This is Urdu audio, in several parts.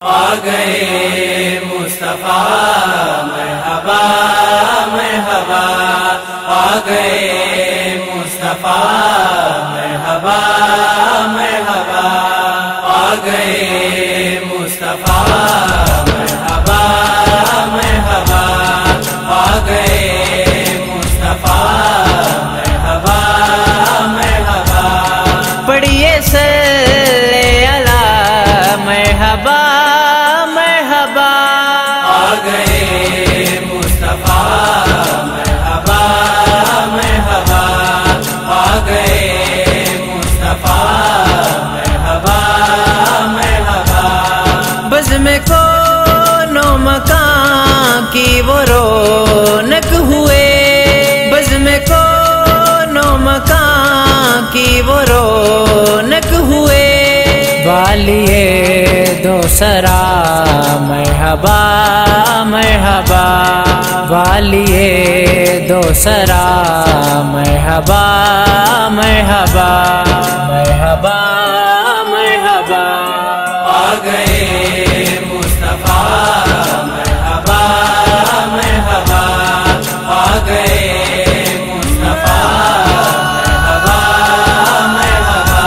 آ گئے مصطفیٰ مرحبا مرحبا، آ گئے مصطفیٰ مرحبا مرحبا، آ گئے مصطفیٰ مرحبا مرحبا، آ گئے مصطفیٰ مرحبا مرحبا۔ پڑھیے صلی اللہ مرحبا مرحبا، آ گئے مصطفیٰ مرحبا مرحبا، آ گئے مصطفیٰ مرحبا مرحبا۔ بزم کون و مکان کی وہ رونق ہوئے، بزم کون و مکان کی وہ رونق ہوئے، والیے دو سرا مرحبا مرحبا، والیے دو سرا مرحبا مرحبا مرحبا مرحبا۔ آ گئے مصطفیٰ مرحبا مرحبا، آ گئے مصطفیٰ مرحبا مرحبا۔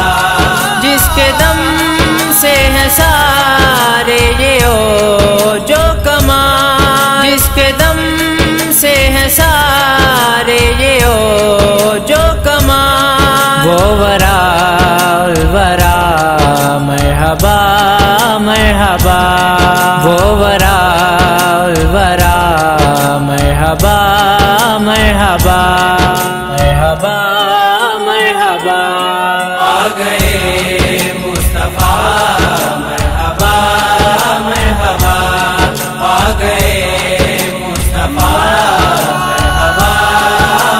جس کے دم سے ہے سارے یہ جو کمال، جس کے دم سے ہے سارے یہ جو کمال، وہ ورا الورا مرحبا مرحبا، وہ ورا الورا مرحبا مرحبا مرحبا مرحبا۔ آ گئے مصطفیٰ مرحبا مرحبا، آ گئے مصطفیٰ مرحبا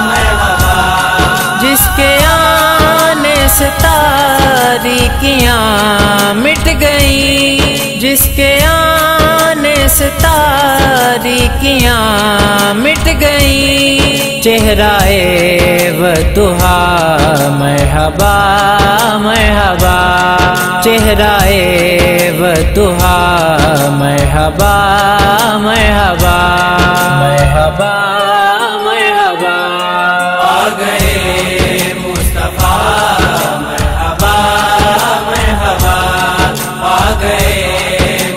مرحبا۔ جس کے آنے سے تاریکیاں مٹ گئیں، جس کے آنے سے تاریکیاں مٹ گئیں، چہرہ وضحا مرحبا مرحبا، چہرہ وضحا مرحبا مرحبا مرحبا مرحبا۔ آ گئے مصطفیٰ مرحبا مرحبا، آ گئے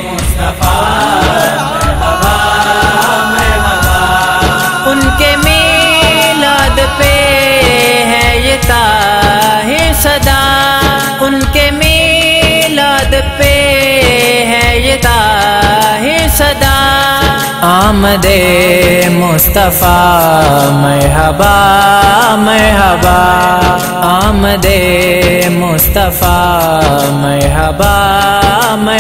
مصطفیٰ مرحبا مرحبا۔ ان کے میلاد پہ ہے یہ طاہر صدا، ان کے میلاد پہ ہے یہ طاہر صدا، آمد مصطفیٰ مرحبا مرحبا، آمد مصطفیٰ مرحبا مرحبا۔